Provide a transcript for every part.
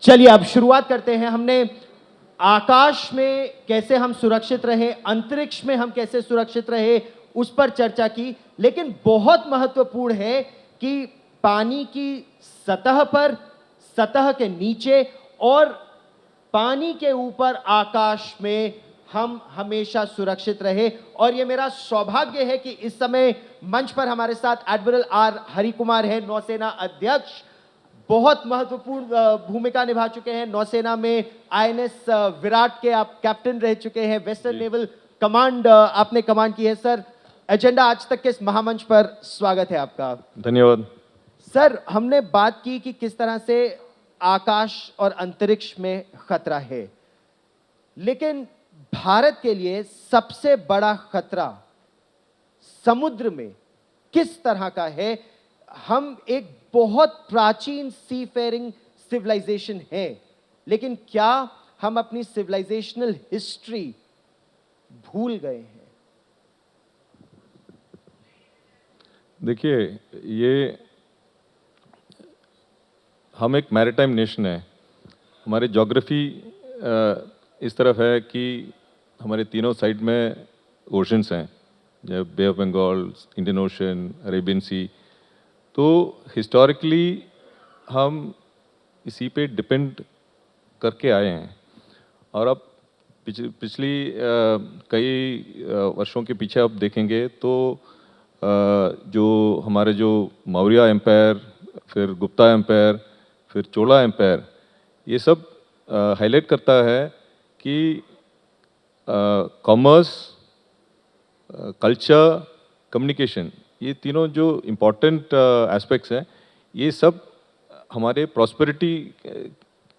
चलिए अब शुरुआत करते हैं। हमने आकाश में कैसे हम सुरक्षित रहे, अंतरिक्ष में हम कैसे सुरक्षित रहे, उस पर चर्चा की, लेकिन बहुत महत्वपूर्ण है कि पानी की सतह पर, सतह के नीचे और पानी के ऊपर आकाश में हम हमेशा सुरक्षित रहे। और ये मेरा सौभाग्य है कि इस समय मंच पर हमारे साथ एडमिरल आर हरि कुमार है, नौसेना अध्यक्ष, बहुत महत्वपूर्ण भूमिका निभा चुके हैं नौसेना में। आईएनएस विराट के आप कैप्टन रह चुके हैं, वेस्टर्न नेवल कमांड आपने कमांड की है। सर, एजेंडा आज तक के इस महामंच पर स्वागत है आपका। धन्यवाद सर। हमने बात की कि किस तरह से आकाश और अंतरिक्ष में खतरा है, लेकिन भारत के लिए सबसे बड़ा खतरा समुद्र में किस तरह का है? हम एक बहुत प्राचीन सीफेयरिंग सिविलाइजेशन है, लेकिन क्या हम अपनी सिविलाइजेशनल हिस्ट्री भूल गए हैं? देखिए, ये हम एक मैरीटाइम नेशन है। हमारी ज्योग्राफी इस तरफ है कि हमारे तीनों साइड में ओशंस हैं, जैसे Bay of Bengal, Indian Ocean, Arabian Sea. तो हिस्टोरिकली हम इसी पे डिपेंड करके आए हैं। और अब पिछली कई वर्षों के पीछे आप देखेंगे तो जो हमारे जो मौर्य एम्पायर, फिर गुप्ता एम्पायर, फिर चोला एम्पायर, ये सब हाईलाइट करता है कि कॉमर्स, कल्चर, कम्युनिकेशन, ये तीनों जो इम्पोर्टेंट एस्पेक्ट्स हैं, ये सब हमारे प्रॉस्पेरिटी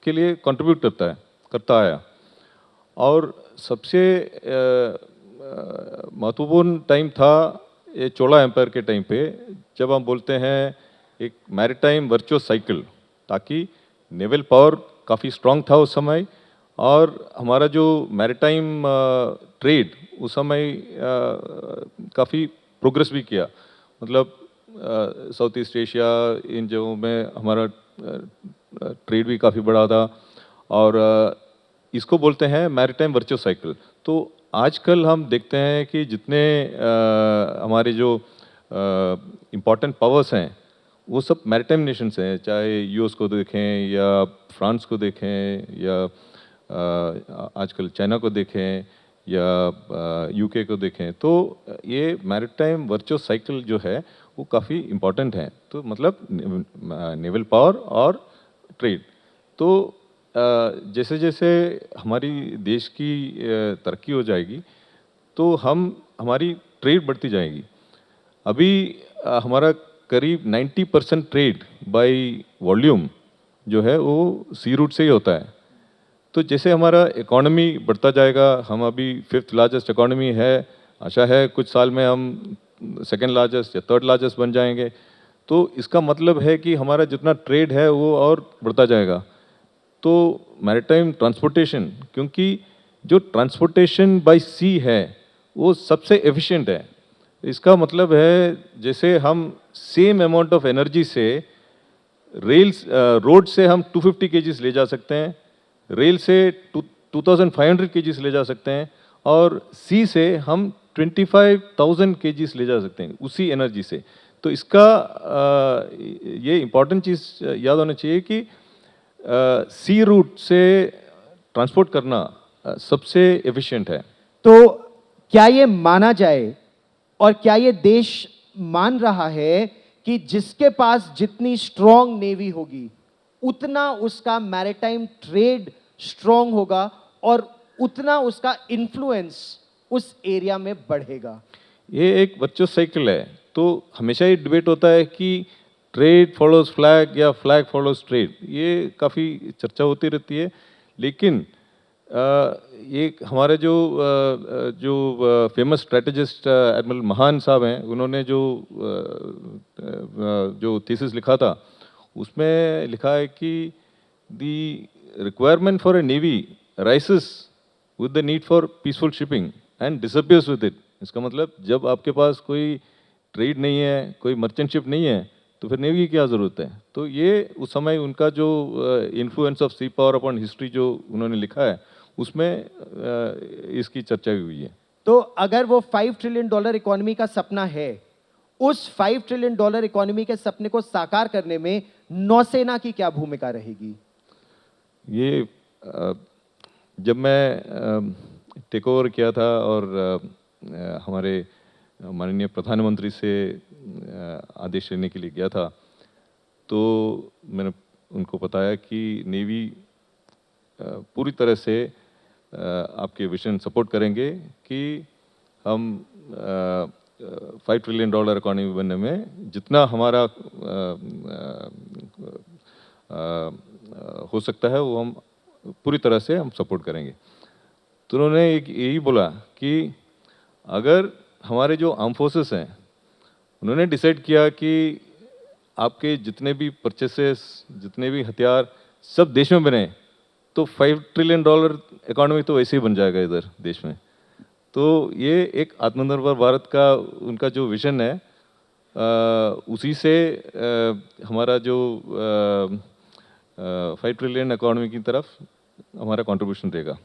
के लिए कंट्रीब्यूट करता है। और सबसे महत्वपूर्ण टाइम था ये चोला एम्पायर के टाइम पे, जब हम बोलते हैं एक मैरीटाइम वर्चुअस साइकिल, ताकि नेवल पावर काफ़ी स्ट्रांग था उस समय। और हमारा जो मैरीटाइम ट्रेड उस समय काफ़ी प्रोग्रेस भी किया। मतलब साउथ ईस्ट एशिया, इन जगहों में हमारा ट्रेड भी काफ़ी बड़ा था। और इसको बोलते हैं मैरीटाइम वर्चुअस साइकिल। तो आजकल हम देखते हैं कि जितने हमारे जो इम्पोर्टेंट पावर्स हैं, वो सब मैरीटाइम नेशंस हैं। चाहे यूएस को देखें या फ्रांस को देखें या आजकल चाइना को देखें या यूके को देखें, तो ये मैरीटाइम वर्चुअस साइकिल जो है वो काफ़ी इम्पोर्टेंट है। तो मतलब नेवल पावर और ट्रेड। तो जैसे जैसे हमारी देश की तरक्की हो जाएगी तो हमारी ट्रेड बढ़ती जाएगी। अभी हमारा करीब 90% ट्रेड बाय वॉल्यूम जो है वो सी रूट से ही होता है। तो जैसे हमारा इकोनॉमी बढ़ता जाएगा, हम अभी 5th लार्जेस्ट इकोनॉमी है, आशा है कुछ साल में हम 2nd लार्जेस्ट या 3rd लार्जेस्ट बन जाएंगे। तो इसका मतलब है कि हमारा जितना ट्रेड है वो और बढ़ता जाएगा। तो मैरीटाइम ट्रांसपोर्टेशन, क्योंकि जो ट्रांसपोर्टेशन बाय सी है वो सबसे एफिशिएंट है। इसका मतलब है जैसे हम सेम अमाउंट ऑफ एनर्जी से रोड से हम 250 केजीज ले जा सकते हैं, रेल से 2500 केजीज ले जा सकते हैं, और सी से हम 25,000 केजीज ले जा सकते हैं उसी एनर्जी से। तो इसका ये इम्पॉर्टेंट चीज़ याद होना चाहिए कि सी रूट से ट्रांसपोर्ट करना सबसे एफिशिएंट है। तो क्या ये माना जाए और क्या ये देश मान रहा है कि जिसके पास जितनी स्ट्रॉन्ग नेवी होगी उतना उसका मैरीटाइम ट्रेड स्ट्रॉन्ग होगा और उतना उसका इन्फ्लुएंस उस एरिया में बढ़ेगा? ये एक वर्चुअस साइकिल है। तो हमेशा ये डिबेट होता है कि ट्रेड फॉलोज फ्लैग या फ्लैग फॉलोज ट्रेड, ये काफ़ी चर्चा होती रहती है। लेकिन ये हमारे जो फेमस स्ट्रेटेजिस्ट एडमिरल महान साहब हैं, उन्होंने जो थीसिस लिखा था, उसमें लिखा है कि the requirement for a navy राइसेस with the need for peaceful shipping and disappears with it. इसका मतलब जब आपके पास कोई ट्रेड नहीं है, कोई मर्चेंट शिप नहीं है, तो फिर नेवी की क्या ज़रूरत है? तो ये उस समय उनका जो influence of sea power upon history जो उन्होंने लिखा है, उसमें इसकी चर्चा भी हुई है। तो अगर वो $5 ट्रिलियन इकोनॉमी का सपना है, उस $5 ट्रिलियन इकोनॉमी के सपने को साकार करने में नौसेना की क्या भूमिका रहेगी? ये जब मैं टेक ओवर किया था और हमारे माननीय प्रधानमंत्री से आदेश लेने के लिए गया था, तो मैंने उनको बताया कि नेवी पूरी तरह से आपके विजन सपोर्ट करेंगे कि हम $5 ट्रिलियन इकोनॉमी बनने में जितना हमारा हो सकता है वो हम पूरी तरह से हम सपोर्ट करेंगे। तो उन्होंने एक यही बोला कि अगर हमारे जो आर्म फोर्सेस हैं, उन्होंने डिसाइड किया कि आपके जितने भी परचेसेस, जितने भी हथियार सब देश में बने, तो $5 ट्रिलियन इकोनॉमी तो वैसे ही बन जाएगा इधर देश में। तो ये एक आत्मनिर्भर भारत का उनका जो विजन है, उसी से हमारा जो 5 ट्रिलियन इकोनॉमी की तरफ हमारा कंट्रीब्यूशन रहेगा।